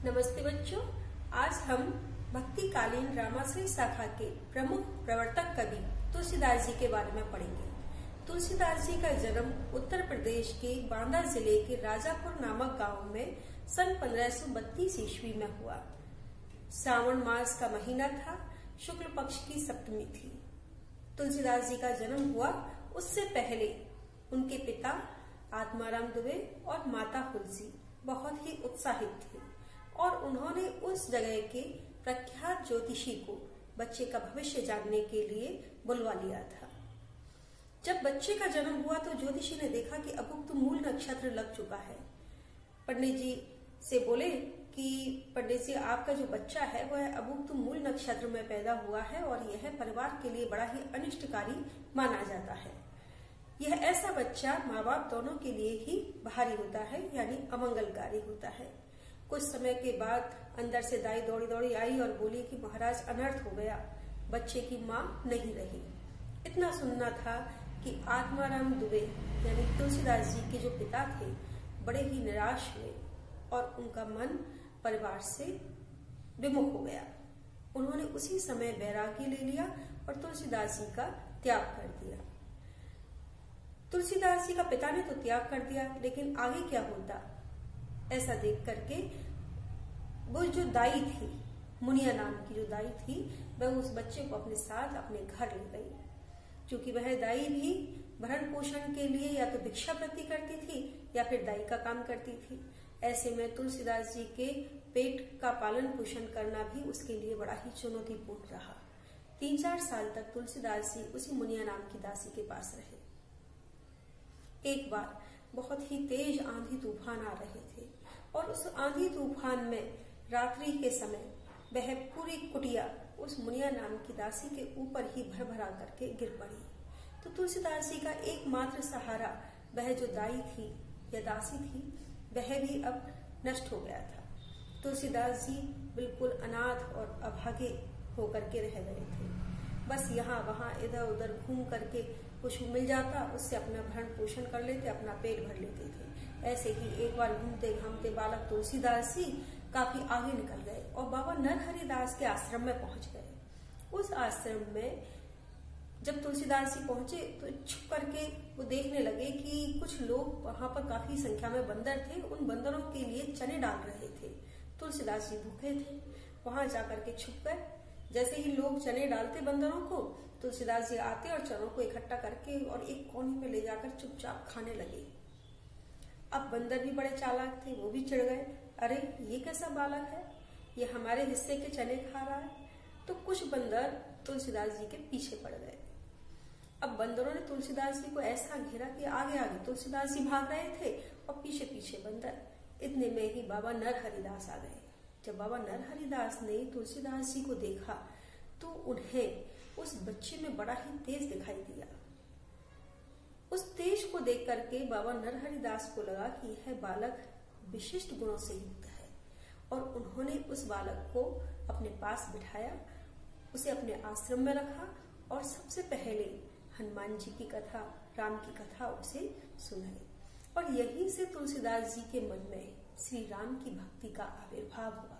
नमस्ते बच्चों, आज हम भक्तिकालीन रामाश्रय शाखा के प्रमुख प्रवर्तक कवि तुलसीदास जी के बारे में पढ़ेंगे। तुलसीदास जी का जन्म उत्तर प्रदेश के बांदा जिले के राजापुर नामक गांव में सन 1532 ईस्वी में हुआ। श्रावण मास का महीना था, शुक्ल पक्ष की सप्तमी थी। तुलसीदास जी का जन्म हुआ उससे पहले उनके पिता आत्माराम दुबे और माता तुलसी बहुत ही उत्साहित थे और उन्होंने उस जगह के प्रख्यात ज्योतिषी को बच्चे का भविष्य जानने के लिए बुलवा लिया था। जब बच्चे का जन्म हुआ तो ज्योतिषी ने देखा कि अभुक्त मूल नक्षत्र लग चुका है। पंडित जी से बोले कि पंडित जी, आपका जो बच्चा है वह अभुक्त मूल नक्षत्र में पैदा हुआ है और यह परिवार के लिए बड़ा ही अनिष्टकारी माना जाता है। यह ऐसा बच्चा माँ बाप दोनों के लिए ही भारी होता है, यानी अमंगलकारी होता है। कुछ समय के बाद अंदर से दाई दौड़ी दौड़ी आई और बोली कि महाराज, अनर्थ हो गया, बच्चे की माँ नहीं रही। इतना सुनना था कि आत्माराम दुबे यानी तुलसीदास जी के जो पिता थे बड़े ही निराश हुए और उनका मन परिवार से विमुख हो गया। उन्होंने उसी समय बैरागी ले लिया और तुलसीदास जी का त्याग कर दिया। तुलसीदास जी का पिता ने तो त्याग कर दिया, लेकिन आगे क्या होता ऐसा देख करके वो जो दाई थी, मुनिया नाम की जो दाई थी, वह उस बच्चे को अपने साथ अपने घर ले गई। क्योंकि वह दाई भी भरण पोषण के लिए या तो भिक्षावृत्ति करती थी या फिर दाई का काम करती थी। ऐसे में तुलसीदास जी के पेट का पालन पोषण करना भी उसके लिए बड़ा ही चुनौतीपूर्ण रहा। 3-4 साल तक तुलसीदास जी उसी मुनिया नाम की दासी के पास रहे। एक बार बहुत ही तेज आंधी तूफान आ रहे थे और उस आंधी तूफान में रात्रि के समय वह पूरी कुटिया उस मुनिया नाम की दासी के ऊपर ही भरभरा करके गिर पड़ी। तो तुलसीदास जी का एकमात्र सहारा वह जो दाई थी या दासी थी, वह भी अब नष्ट हो गया था। तुलसीदास जी बिल्कुल अनाथ और अभागे होकर के रह गए थे। बस यहाँ वहां इधर उधर घूम करके कुछ मिल जाता, उससे अपना भरण पोषण कर लेते, अपना पेट भर लेते थे। ऐसे ही एक बार घूमते घामते बालक तुलसीदास जी काफी आगे निकल गए और बाबा नरहरिदास के आश्रम में पहुंच गए। उस आश्रम में जब तुलसीदास जी पहुंचे तो छुप करके वो देखने लगे कि कुछ लोग वहां पर काफी संख्या में बंदर थे, उन बंदरों के लिए चने डाल रहे थे। तुलसीदास जी भूखे थे, वहां जाकर के छुप गए। जैसे ही लोग चने डालते बंदरों को, तुलसीदास जी आते और चनों को इकट्ठा करके और एक कोने में ले जाकर चुपचाप खाने लगे। अब बंदर भी बड़े चालाक थे, वो भी चिढ़ गए, अरे ये कैसा बालक है, ये हमारे हिस्से के चने खा रहा है। तो कुछ बंदर तुलसीदास जी के पीछे पड़ गए। अब बंदरों ने तुलसीदास जी को ऐसा घेरा कि आगे आगे तुलसीदास जी भाग रहे थे और पीछे पीछे बंदर। इतने में ही बाबा नरहरिदास आ गए। जब बाबा नरहरिदास ने तुलसीदास जी को देखा तो उन्हें उस बच्चे में बड़ा ही तेज दिखाई दिया। उस तेज को देख करके बाबा नरहरिदास को लगा कि यह बालक विशिष्ट गुणों से युक्त है और उन्होंने उस बालक को अपने पास बिठाया, उसे अपने आश्रम में रखा और सबसे पहले हनुमान जी की कथा, राम की कथा उसे सुनाई। और यहीं से तुलसीदास जी के मन में श्री राम की भक्ति का आविर्भाव हुआ।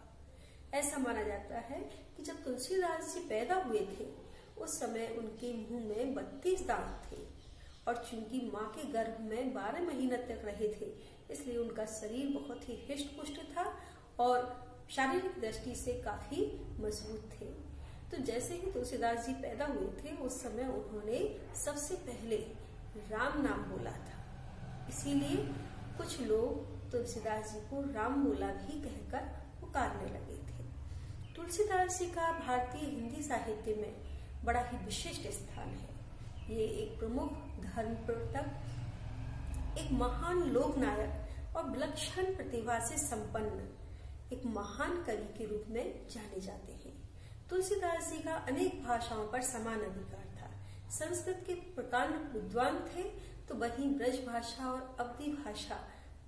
ऐसा माना जाता है कि जब तुलसीदास जी पैदा हुए थे उस समय उनके मुंह में 32 दांत थे और चूंकि माँ के गर्भ में 12 महीने तक रहे थे, इसलिए उनका शरीर बहुत ही हिष्ट पुष्ट था और शारीरिक दृष्टि से काफी मजबूत थे। तो जैसे ही तुलसीदास जी पैदा हुए थे उस समय उन्होंने सबसे पहले राम नाम बोला था। इसीलिए कुछ लोग तुलसीदास जी को राम बोला भी कहकर पुकारने लगे थे। तुलसीदास जी का भारतीय हिंदी साहित्य में बड़ा ही विशिष्ट स्थान है। ये एक प्रमुख धर्म प्रवर्तक, एक महान लोक नायक और विलक्षण प्रतिभा से संपन्न एक महान कवि के रूप में जाने जाते हैं। तुलसीदास जी का अनेक भाषाओं पर समान अधिकार था। संस्कृत के प्रकांड विद्वान थे तो वहीं ब्रज भाषा और अवधी भाषा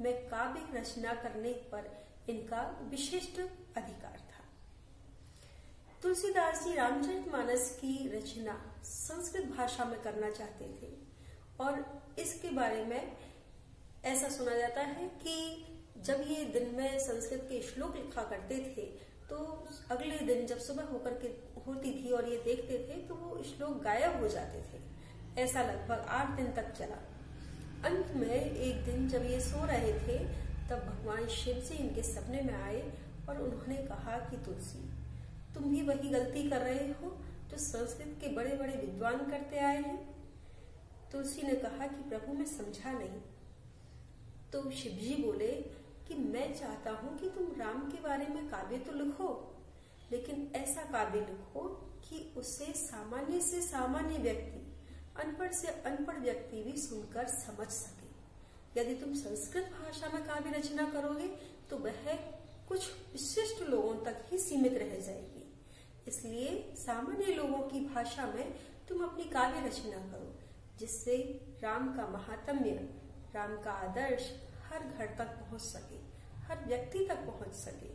में काव्य रचना करने पर इनका विशिष्ट अधिकार था। तुलसीदास जी रामचरितमानस की रचना संस्कृत भाषा में करना चाहते थे और इसके बारे में ऐसा सुना जाता है कि जब ये दिन में संस्कृत के श्लोक लिखा करते थे तो अगले दिन जब सुबह होती थी और ये देखते थे तो वो श्लोक गायब हो जाते थे। ऐसा लगभग 8 दिन तक चला। अंत में एक दिन जब ये सो रहे थे तब भगवान शिव जी इनके सपने में आए और उन्होंने कहा कि तुलसी, तुम भी वही गलती कर रहे हो जो संस्कृत के बड़े बड़े विद्वान करते आए हैं। तुलसी ने कहा कि प्रभु मैं समझा नहीं। तो शिव जी बोले कि मैं चाहता हूं कि तुम राम के बारे में काव्य तो लिखो, लेकिन ऐसा काव्य लिखो कि उसे सामान्य से सामान्य व्यक्ति, अनपढ़ से अनपढ़ व्यक्ति भी सुनकर समझ सके। यदि तुम संस्कृत भाषा में काव्य रचना करोगे तो वह कुछ विशिष्ट लोगों तक ही सीमित रह जाएगी। इसलिए सामान्य लोगों की भाषा में तुम अपनी काव्य रचना करो, जिससे राम का महात्म्य, राम का आदर्श हर घर तक पहुंच सके, हर व्यक्ति तक पहुंच सके।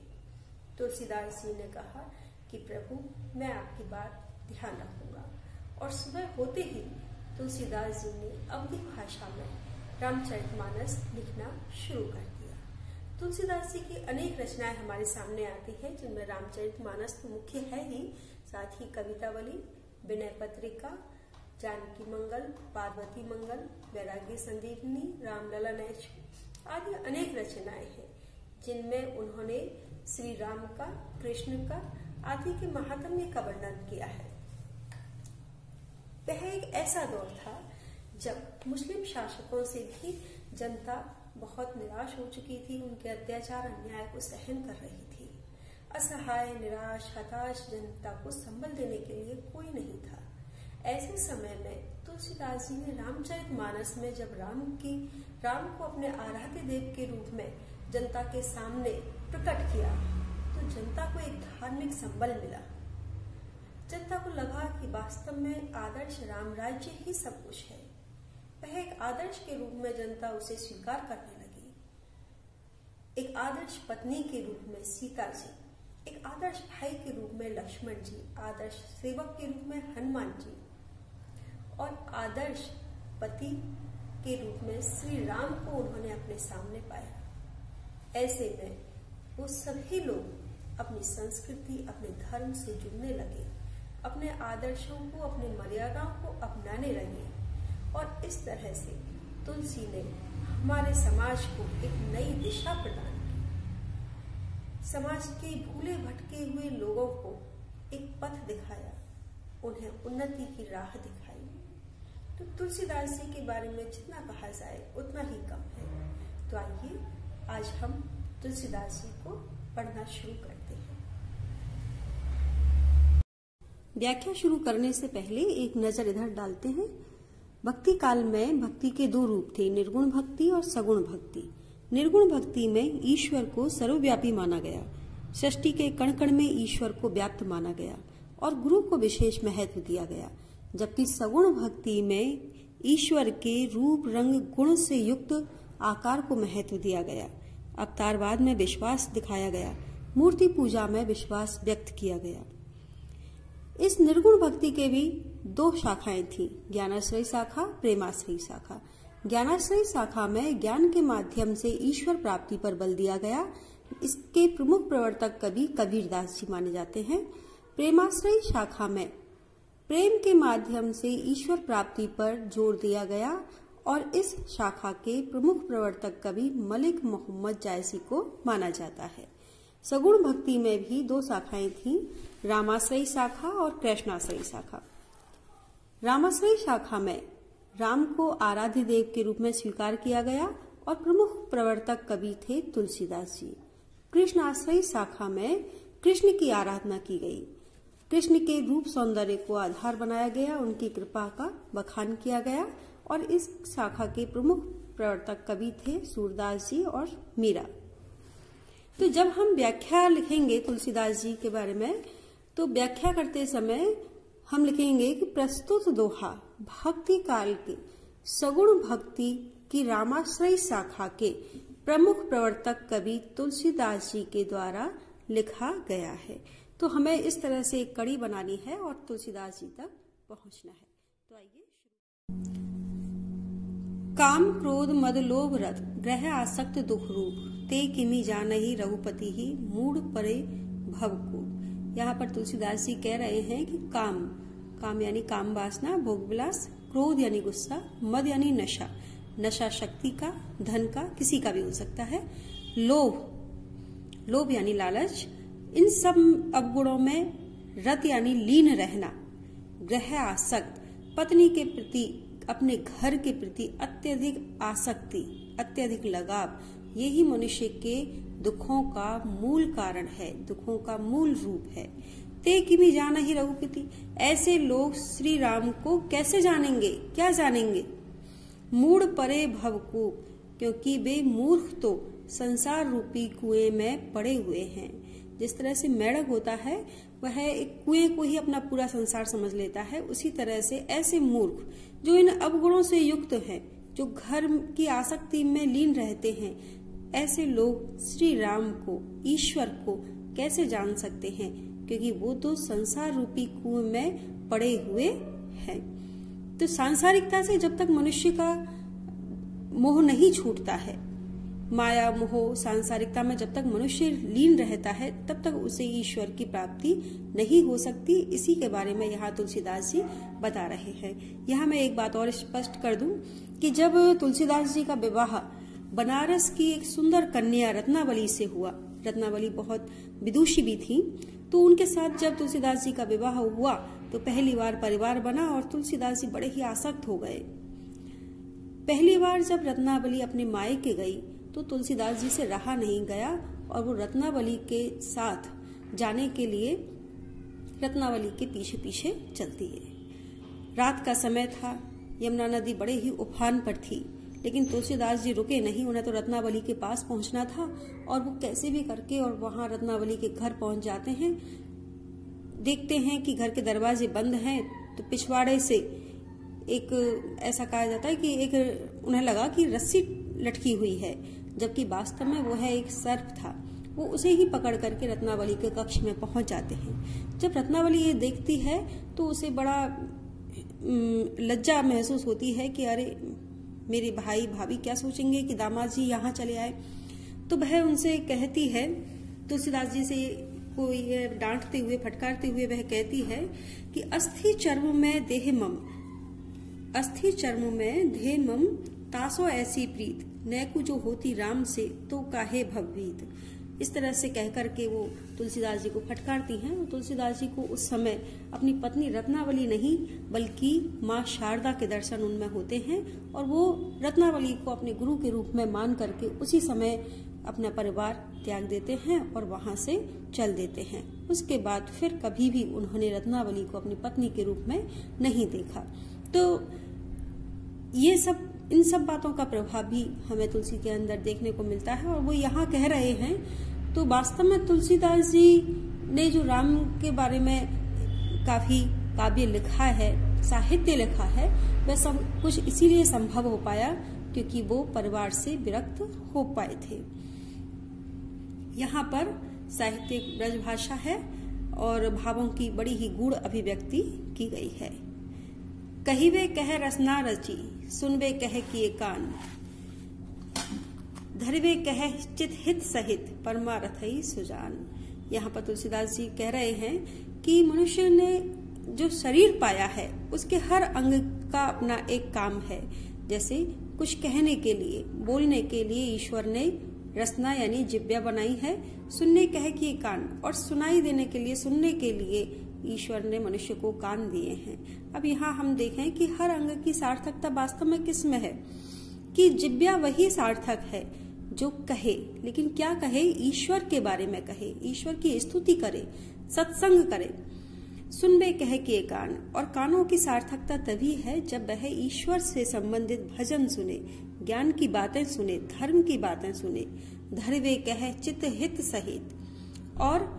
तुलसीदास जी ने कहा कि प्रभु मैं आपकी बात ध्यान रखूंगा। और सुबह होते ही तुलसीदास जी ने अवधी भाषा में रामचरितमानस लिखना शुरू कर दिया। तुलसीदास जी की अनेक रचनाएं हमारे सामने आती हैं, जिनमें रामचरितमानस तो मुख्य है ही, साथ ही कवितावली, विनय पत्रिका, जानकी मंगल, पार्वती मंगल, वैराग्य संदीपनी, रामलला नैच आदि अनेक रचनाएं हैं, जिनमें उन्होंने श्री राम का, कृष्ण का आदि के महात्म्य का वर्णन किया है। वह एक ऐसा दौर था जब मुस्लिम शासकों से भी जनता बहुत निराश हो चुकी थी, उनके अत्याचार अन्याय को सहन कर रही थी। असहाय, निराश, हताश जनता को संबल देने के लिए कोई नहीं था। ऐसे समय में तुलसीदास जी ने रामचरितमानस में जब राम को अपने आराध्य देव के रूप में जनता के सामने प्रकट किया तो जनता को एक धार्मिक संबल मिला। जनता को लगा कि वास्तव में आदर्श राम राज्य ही सब कुछ है। वह एक आदर्श के रूप में जनता उसे स्वीकार करने लगी। एक आदर्श पत्नी के रूप में सीता जी, एक आदर्श भाई के रूप में लक्ष्मण जी, आदर्श सेवक के रूप में हनुमान जी और आदर्श पति के रूप में श्री राम को उन्होंने अपने सामने पाया। ऐसे में वो सभी लोग अपनी संस्कृति, अपने धर्म से जुड़ने लगे, अपने आदर्शों को, अपने मर्यादाओं को अपनाने लगे और इस तरह से तुलसी ने हमारे समाज को एक नई दिशा प्रदान की। समाज के भूले भटके हुए लोगों को एक पथ दिखाया, उन्हें उन्नति की राह दिखाई। तो तुलसीदास जी के बारे में जितना कहा जाए उतना ही कम है। तो आइए आज हम तुलसीदास जी को पढ़ना शुरू करते हैं। व्याख्या शुरू करने से पहले एक नजर इधर डालते हैं। भक्ति काल में भक्ति के 2 रूप थे, निर्गुण भक्ति और सगुण भक्ति। निर्गुण भक्ति में ईश्वर को सर्वव्यापी माना गया, सृष्टि के कण कण में ईश्वर को व्याप्त माना गया और गुरु को विशेष महत्व दिया गया। जबकि सगुण भक्ति में ईश्वर के रूप, रंग, गुण से युक्त आकार को महत्व दिया गया। अवतारवाद में विश्वास दिखाया गया, मूर्ति पूजा में विश्वास व्यक्त किया गया। इस निर्गुण भक्ति के भी 2 शाखाएं थीं, ज्ञानाश्रय शाखा, प्रेमाश्रय शाखा। ज्ञानाश्रय शाखा में ज्ञान के माध्यम से ईश्वर प्राप्ति पर बल दिया गया। इसके प्रमुख प्रवर्तक कवि कबीरदास जी माने जाते हैं। प्रेमाश्रय शाखा में प्रेम के माध्यम से ईश्वर प्राप्ति पर जोर दिया गया और इस शाखा के प्रमुख प्रवर्तक कवि मलिक मोहम्मद जायसी को माना जाता है। सगुण भक्ति में भी 2 शाखाएं थीं, रामाश्रय शाखा और कृष्णाश्रय शाखा। रामाश्रय शाखा में राम को आराध्य देव के रूप में स्वीकार किया गया और प्रमुख प्रवर्तक कवि थे तुलसीदास जी। कृष्णाश्रय शाखा में कृष्ण की आराधना की गई, कृष्ण के रूप सौंदर्य को आधार बनाया गया, उनकी कृपा का बखान किया गया और इस शाखा के प्रमुख प्रवर्तक कवि थे सूरदास जी और मीरा। तो जब हम व्याख्या लिखेंगे तुलसीदास जी के बारे में, तो व्याख्या करते समय हम लिखेंगे कि प्रस्तुत दोहा भक्ति काल के सगुण भक्ति की रामाश्रय शाखा के प्रमुख प्रवर्तक कवि तुलसीदास जी के द्वारा लिखा गया है। तो हमें इस तरह से एक कड़ी बनानी है और तुलसीदास जी तक पहुंचना है। तो आइए काम, क्रोध, मद, लोभ, रथ, ग्रह आसक्त दुख रूप ते किमी जानहि रघुपति ही मूढ़ परे भवकूप। यहाँ पर तुलसीदास जी कह रहे हैं कि काम यानी काम वासना, भोग विलास, क्रोध यानी गुस्सा, मद यानी नशा शक्ति का, धन का, किसी का भी हो सकता है, लोभ यानी लालच, इन सब अवगुणों में रत यानी लीन रहना, ग्रह आसक्त, पत्नी के प्रति, अपने घर के प्रति अत्यधिक आसक्ति, अत्यधिक लगाव, यही मनुष्य के दुखों का मूल कारण है, दुखों का मूल रूप है। ते किमी जानहि रघुपति, ऐसे लोग श्री राम को कैसे जानेंगे, क्या जानेंगे? मूढ़ परे भवकूप, क्योंकि वे मूर्ख तो संसार रूपी कुएं में पड़े हुए हैं। जिस तरह से मेढक होता है वह एक कुएं को ही अपना पूरा संसार समझ लेता है, उसी तरह से ऐसे मूर्ख जो इन अवगुणों से युक्त हैं, जो घर की आसक्ति में लीन रहते हैं, ऐसे लोग श्री राम को, ईश्वर को कैसे जान सकते हैं? क्योंकि वो तो संसार रूपी कुएं में पड़े हुए हैं। तो सांसारिकता से जब तक मनुष्य का मोह नहीं छूटता है, माया मोह सांसारिकता में जब तक मनुष्य लीन रहता है, तब तक उसे ईश्वर की प्राप्ति नहीं हो सकती। इसी के बारे में यहाँ तुलसीदास जी बता रहे हैं। यहाँ मैं एक बात और स्पष्ट कर दूं कि जब तुलसीदास जी का विवाह बनारस की एक सुंदर कन्या रत्नावली से हुआ, रत्नावली बहुत विदुषी भी थी, तो उनके साथ जब तुलसीदास जी का विवाह हुआ तो पहली बार परिवार बना और तुलसीदास जी बड़े ही आसक्त हो गए। पहली बार जब रत्नावली अपने मायके गई तो तुलसीदास जी से रहा नहीं गया और वो रत्नावली के साथ जाने के लिए रत्नावली के पीछे पीछे चलती है। रात का समय था, यमुना नदी बड़े ही उफान पर थी, लेकिन तुलसीदास जी रुके नहीं, उन्हें तो रत्नावली के पास पहुंचना था और वो कैसे भी करके और वहां रत्नावली के घर पहुंच जाते हैं। देखते हैं कि घर के दरवाजे बंद हैं, तो पिछवाड़े से एक ऐसा कहा जाता है कि एक उन्हें लगा कि रस्सी लटकी हुई है, जबकि वास्तव में वो है एक सर्प था। वो उसे ही पकड़ करके रत्नावली के कक्ष में पहुंच जाते हैं। जब रत्नावली ये देखती है तो उसे बड़ा लज्जा महसूस होती है कि अरे मेरे भाई भाभी क्या सोचेंगे कि दामाद जी यहाँ चले आए। तो वह उनसे कहती है, तुलसीदास जी से को ये डांटते हुए, फटकारते हुए वह कहती है कि अस्थि चर्म में देह मम, अस्थि चर्म में देह मम, तासो ऐसी प्रीत, नैकु जो होती राम से तो काहे भवभीत। इस तरह से कहकर के वो तुलसीदास जी को फटकारती हैं। और तुलसीदास जी को उस समय अपनी पत्नी रत्नावली नहीं बल्कि माँ शारदा के दर्शन उनमें होते हैं और वो रत्नावली को अपने गुरु के रूप में मान करके उसी समय अपना परिवार त्याग देते हैं और वहां से चल देते हैं। उसके बाद फिर कभी भी उन्होंने रत्नावली को अपनी पत्नी के रूप में नहीं देखा। तो ये सब, इन सब बातों का प्रभाव भी हमें तुलसी के अंदर देखने को मिलता है और वो यहाँ कह रहे हैं। तो वास्तव में तुलसीदास जी ने जो राम के बारे में काफी काव्य लिखा है, साहित्य लिखा है, वह सब कुछ इसीलिए संभव हो पाया क्योंकि वो परिवार से विरक्त हो पाए थे। यहाँ पर साहित्यिक ब्रजभाषा है और भावों की बड़ी ही गूढ़ अभिव्यक्ति की गई है। कहिवे कह रसना रची, सुनवे कह किए कान, धरवे कह चित हित सहित, परमारथई सुजान। यहाँ पर तुलसीदास जी कह रहे हैं कि मनुष्य ने जो शरीर पाया है उसके हर अंग का अपना एक काम है। जैसे कुछ कहने के लिए, बोलने के लिए ईश्वर ने रसना यानी जिब्या बनाई है, सुनने कह किए कान, और सुनाई देने के लिए, सुनने के लिए ईश्वर ने मनुष्य को कान दिए हैं। अब यहाँ हम देखें कि हर अंग की सार्थकता वास्तव में किस में है कि जिब्या वही सार्थक है जो कहे, लेकिन क्या कहे? ईश्वर के बारे में कहे, ईश्वर की स्तुति करे, सत्संग करे। सुनबे कह किए कान, और कानों की सार्थकता तभी है जब वह ईश्वर से संबंधित भजन सुने, ज्ञान की बातें सुने, धर्म की बातें सुने। धरवे कह चित्त हित सहित, और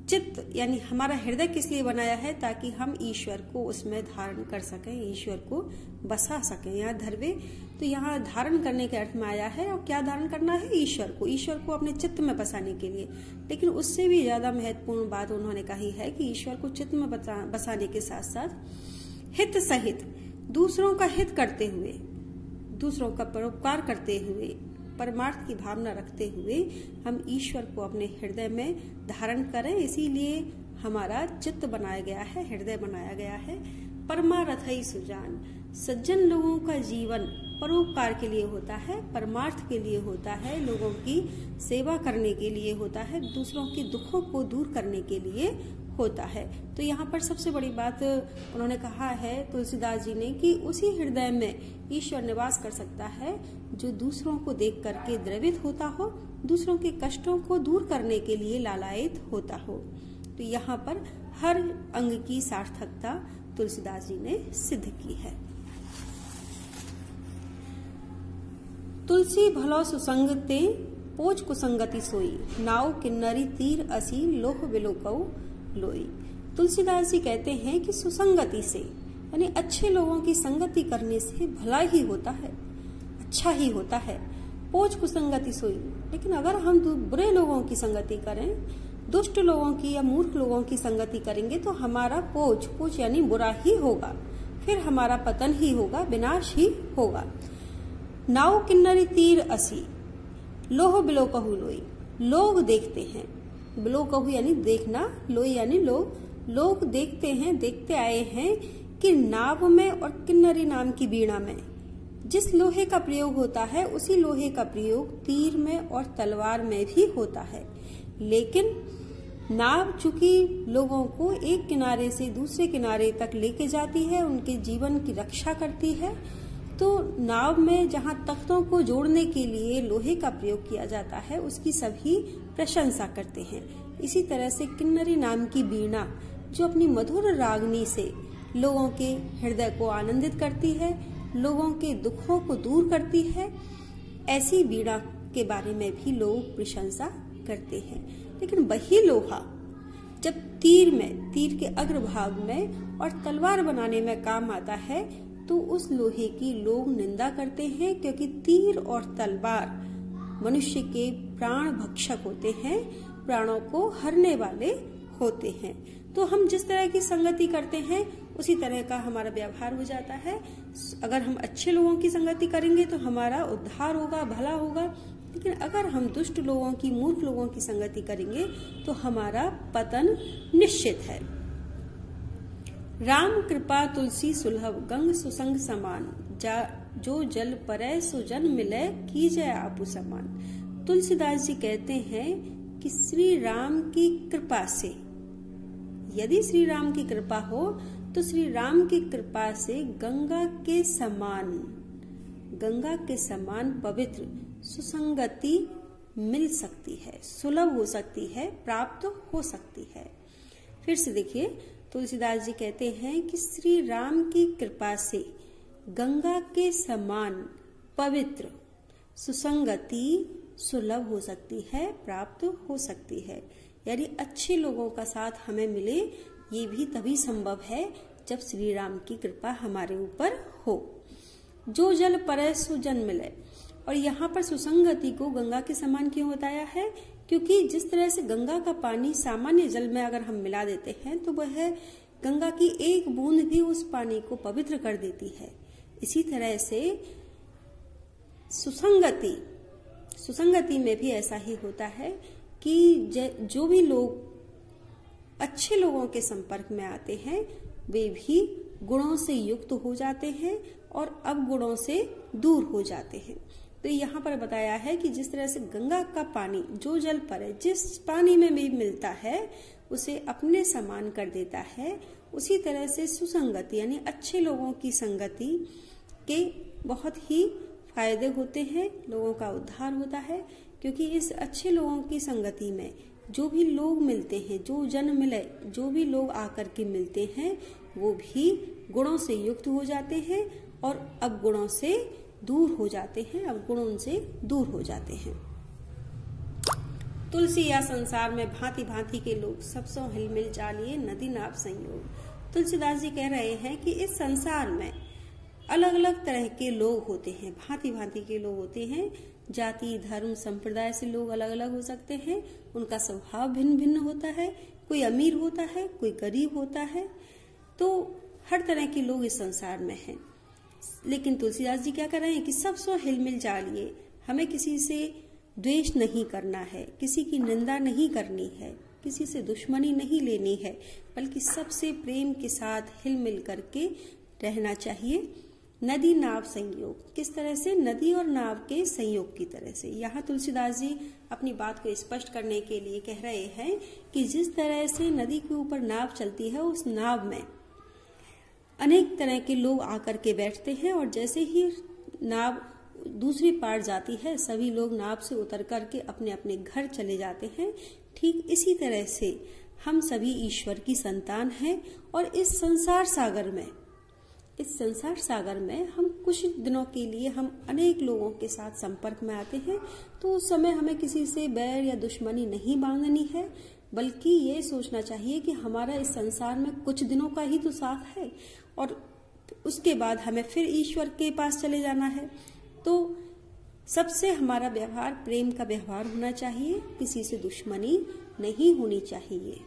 चित्त यानी हमारा हृदय किस लिए बनाया है? ताकि हम ईश्वर को उसमें धारण कर सकें, ईश्वर को बसा सकें। यहाँ धरवे तो यहाँ धारण करने के अर्थ में आया है। और क्या धारण करना है? ईश्वर को, ईश्वर को अपने चित्त में बसाने के लिए। लेकिन उससे भी ज्यादा महत्वपूर्ण बात उन्होंने कही है कि ईश्वर को चित्त में बसाने के साथ साथ हित सहित, दूसरों का हित करते हुए, दूसरों का परोपकार करते हुए, परमार्थ की भावना रखते हुए हम ईश्वर को अपने हृदय में धारण करें। इसीलिए हमारा चित्त बनाया गया है, हृदय बनाया गया है। परमारथई सुजान, सज्जन लोगों का जीवन परोपकार के लिए होता है, परमार्थ के लिए होता है, लोगों की सेवा करने के लिए होता है, दूसरों के दुखों को दूर करने के लिए होता है। तो यहाँ पर सबसे बड़ी बात उन्होंने कहा है तुलसीदास जी ने कि उसी हृदय में ईश्वर निवास कर सकता है जो दूसरों को देख करके द्रवित होता हो, दूसरों के कष्टों को दूर करने के लिए लालायित होता हो। तो यहाँ पर हर अंग की सार्थकता तुलसीदास जी ने सिद्ध की है। तुलसी भलो सुसंग ते पोच कुसंगति सोई, नाव किन्नरी तीर असी लोह बिलोकऊ लोई। तुलसीदास जी कहते हैं कि सुसंगति से यानी अच्छे लोगों की संगति करने से भला ही होता है, अच्छा ही होता है। पोच कुसंगति सोई, लेकिन अगर हम बुरे लोगों की संगति करें, दुष्ट लोगों की या मूर्ख लोगों की संगति करेंगे तो हमारा पोच यानी बुरा ही होगा, फिर हमारा पतन ही होगा, विनाश ही होगा। नाव किन्नरी तीर असी, लोह बिलो कहू लोई। लोग देखते हैं, बिलो कहू यानी देखना, लोई यानी लोग देखते हैं, देखते आए हैं कि नाव में और किन्नरी नाम की वीणा में जिस लोहे का प्रयोग होता है उसी लोहे का प्रयोग तीर में और तलवार में भी होता है। लेकिन नाव चूंकि लोगों को एक किनारे से दूसरे किनारे तक लेके जाती है, उनके जीवन की रक्षा करती है, तो नाव में जहां तख्तों को जोड़ने के लिए लोहे का प्रयोग किया जाता है उसकी सभी प्रशंसा करते हैं। इसी तरह से किन्नरी नाम की वीणा जो अपनी मधुर रागनी से लोगों के हृदय को आनंदित करती है, लोगों के दुखों को दूर करती है, ऐसी वीणा के बारे में भी लोग प्रशंसा करते हैं। लेकिन वही लोहा जब तीर के अग्रभाग में और तलवार बनाने में काम आता है तो उस लोहे की लोग निंदा करते हैं, क्योंकि तीर और तलवार मनुष्य के प्राण भक्षक होते हैं, प्राणों को हरने वाले होते हैं। तो हम जिस तरह की संगति करते हैं उसी तरह का हमारा व्यवहार हो जाता है। अगर हम अच्छे लोगों की संगति करेंगे तो हमारा उद्धार होगा, भला होगा, लेकिन अगर हम दुष्ट लोगों की, मूर्ख लोगों की संगति करेंगे तो हमारा पतन निश्चित है। राम कृपा तुलसी सुलभ, गंग सुसंग समान, जो जल परै सो जन मिले, कीजय आपु समान। तुलसीदास जी कहते हैं कि श्री राम की कृपा से, यदि श्री राम की कृपा हो तो श्री राम की कृपा से गंगा के समान पवित्र सुसंगति मिल सकती है, सुलभ हो सकती है, प्राप्त हो सकती है। फिर से देखिए, तुलसीदास जी कहते हैं कि श्री राम की कृपा से गंगा के समान पवित्र सुसंगति सुलभ हो सकती है, प्राप्त हो सकती है। यानी अच्छे लोगों का साथ हमें मिले, ये भी तभी संभव है जब श्री राम की कृपा हमारे ऊपर हो। जो जल परै सो जन मिले, और यहाँ पर सुसंगति को गंगा के समान क्यों बताया है? क्योंकि जिस तरह से गंगा का पानी सामान्य जल में अगर हम मिला देते हैं तो वह गंगा की एक बूंद भी उस पानी को पवित्र कर देती है। इसी तरह से सुसंगति में भी ऐसा ही होता है कि जो भी लोग अच्छे लोगों के संपर्क में आते हैं वे भी गुणों से युक्त हो जाते हैं और अवगुणों से दूर हो जाते हैं। तो यहाँ पर बताया है कि जिस तरह से गंगा का पानी जो जल पर है, जिस पानी में भी मिलता है उसे अपने समान कर देता है, उसी तरह से सुसंगति यानी अच्छे लोगों की संगति के बहुत ही फायदे होते हैं, लोगों का उद्धार होता है। क्योंकि इस अच्छे लोगों की संगति में जो भी लोग मिलते हैं, जो जन मिले, जो भी लोग आकर के मिलते हैं वो भी गुणों से युक्त हो जाते हैं और अवगुणों से दूर हो जाते हैं, अवगुणों से दूर हो जाते हैं। तुलसी या संसार में भांति भांति के लोग, सबसो हिलमिल जालिए नदी नाव संयोग। तुलसीदास जी कह रहे हैं कि इस संसार में अलग अलग तरह के लोग होते हैं, भांति भांति के लोग होते हैं। जाति, धर्म, संप्रदाय से लोग अलग अलग हो सकते हैं, उनका स्वभाव भिन्न भिन्न होता है, कोई अमीर होता है, कोई गरीब होता है, तो हर तरह के लोग इस संसार में हैं। लेकिन तुलसीदास जी क्या कर रहे हैं कि सब सो हिलमिल जालिए, हमें किसी से द्वेष नहीं करना है, किसी की निंदा नहीं करनी है, किसी से दुश्मनी नहीं लेनी है, बल्कि सबसे प्रेम के साथ हिल मिल करके रहना चाहिए। नदी नाव संयोग, किस तरह से? नदी और नाव के संयोग की तरह से। यहाँ तुलसीदास जी अपनी बात को स्पष्ट करने के लिए कह रहे हैं कि जिस तरह से नदी के ऊपर नाव चलती है, उस नाव में अनेक तरह के लोग आकर के बैठते हैं और जैसे ही नाव दूसरी पार जाती है, सभी लोग नाव से उतर करके अपने अपने घर चले जाते हैं। ठीक इसी तरह से हम सभी ईश्वर की संतान हैं और इस संसार सागर में हम कुछ दिनों के लिए हम अनेक लोगों के साथ संपर्क में आते हैं। तो उस समय हमें किसी से बैर या दुश्मनी नहीं बांधनी है, बल्कि ये सोचना चाहिए कि हमारा इस संसार में कुछ दिनों का ही तो साथ है और उसके बाद हमें फिर ईश्वर के पास चले जाना है। तो सबसे हमारा व्यवहार प्रेम का व्यवहार होना चाहिए, किसी से दुश्मनी नहीं होनी चाहिए।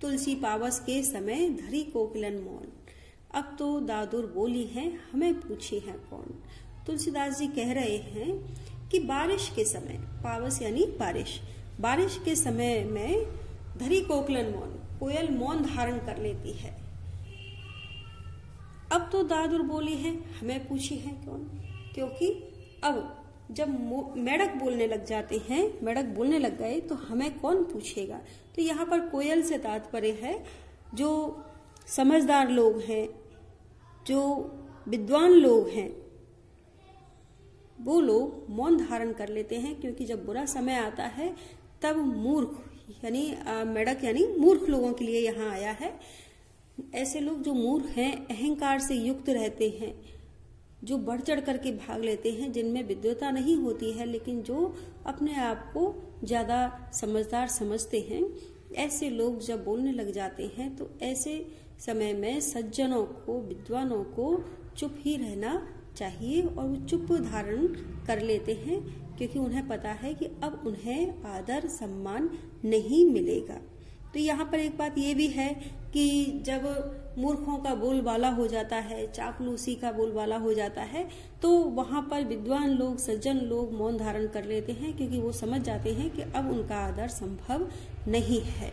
तुलसी पावस के समय धरी कोकिलन मौन, अब तो दादुर बोली है, हमें पूछे है कौन। तुलसीदास जी कह रहे हैं कि बारिश के समय, पावस यानी बारिश के समय में धरी कोकिलन मौन, कोयल मौन धारण कर लेती है। अब तो दादुर बोली है, हमें पूछी है कौन, क्योंकि अब जब मेढक बोलने लग जाते हैं, मेढक बोलने लग गए तो हमें कौन पूछेगा। तो यहाँ पर कोयल से तात्पर्य है जो समझदार लोग हैं, जो विद्वान लोग हैं, वो लोग मौन धारण कर लेते हैं, क्योंकि जब बुरा समय आता है तब मूर्ख यानी मेढक यानी मूर्ख लोगों के लिए यहाँ आया है। ऐसे लोग जो मूर्ख हैं, अहंकार से युक्त रहते हैं, जो बढ़ चढ़ करके भाग लेते हैं, जिनमें विद्वता नहीं होती है लेकिन जो अपने आप को ज्यादा समझदार समझते हैं, ऐसे लोग जब बोलने लग जाते हैं तो ऐसे समय में सज्जनों को, विद्वानों को चुप ही रहना चाहिए और वो चुप धारण कर लेते हैं, क्योंकि उन्हें पता है कि अब उन्हें आदर सम्मान नहीं मिलेगा। तो यहाँ पर एक बात ये भी है कि जब मूर्खों का बोलबाला हो जाता है, चापलूसी का बोलबाला हो जाता है, तो वहां पर विद्वान लोग, सज्जन लोग मौन धारण कर लेते हैं, क्योंकि वो समझ जाते हैं कि अब उनका आदर संभव नहीं है।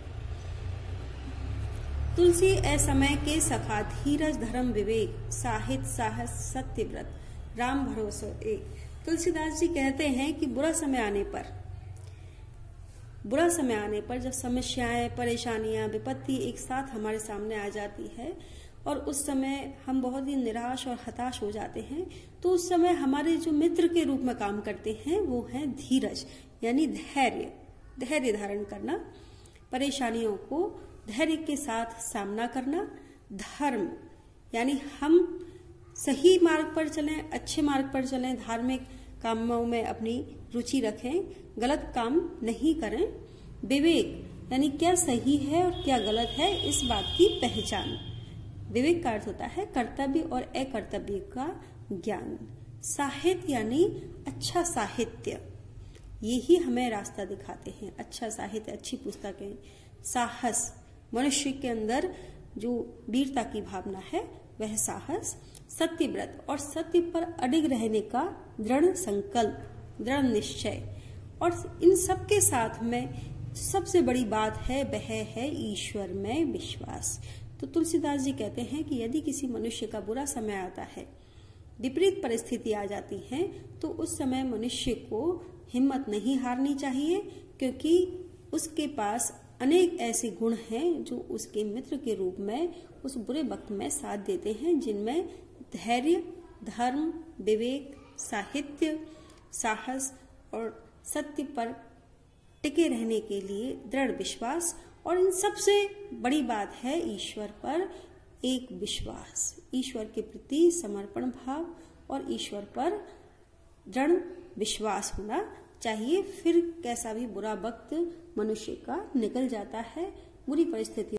तुलसी असमय के सखा, धीरज धर्म विवेक, साहित्य साहस सत्य व्रत, राम भरोसा एक। तुलसीदास जी कहते हैं कि बुरा समय आने पर जब समस्याएं, परेशानियां, विपत्ति एक साथ हमारे सामने आ जाती है और उस समय हम बहुत ही निराश और हताश हो जाते हैं, तो उस समय हमारे जो मित्र के रूप में काम करते हैं वो है धीरज यानी धैर्य धारण करना, परेशानियों को धैर्य के साथ सामना करना, धर्म यानी हम सही मार्ग पर चलें, अच्छे मार्ग पर चलें, धार्मिक कामों में अपनी रुचि रखें, गलत काम नहीं करें, विवेक यानी क्या सही है और क्या गलत है इस बात की पहचान। विवेक का अर्थ होता है कर्तव्य और अकर्तव्य का ज्ञान। साहित्य यानी अच्छा साहित्य, यही हमें रास्ता दिखाते हैं, अच्छा साहित्य, अच्छी पुस्तकें। साहस, मनुष्य के अंदर जो वीरता की भावना है वह साहस। सत्य व्रत और सत्य पर अडिग रहने का दृढ़ संकल्प, दृढ़ निश्चय। और इन सब के साथ में सबसे बड़ी बात है वह है ईश्वर में विश्वास। तो तुलसीदास जी कहते हैं कि यदि किसी मनुष्य का बुरा समय आता है, विपरीत परिस्थिति आ जाती है, तो उस समय मनुष्य को हिम्मत नहीं हारनी चाहिए, क्योंकि उसके पास अनेक ऐसे गुण हैं जो उसके मित्र के रूप में उस बुरे वक्त में साथ देते हैं, जिनमें धैर्य, धर्म, विवेक, साहित्य, साहस और सत्य पर टिके रहने के लिए दृढ़ विश्वास, और इन सबसे बड़ी बात है ईश्वर पर एक विश्वास, ईश्वर के प्रति समर्पण भाव और ईश्वर पर दृढ़ विश्वास होना चाहिए। फिर कैसा भी बुरा वक्त मनुष्य का निकल जाता है, बुरी परिस्थिति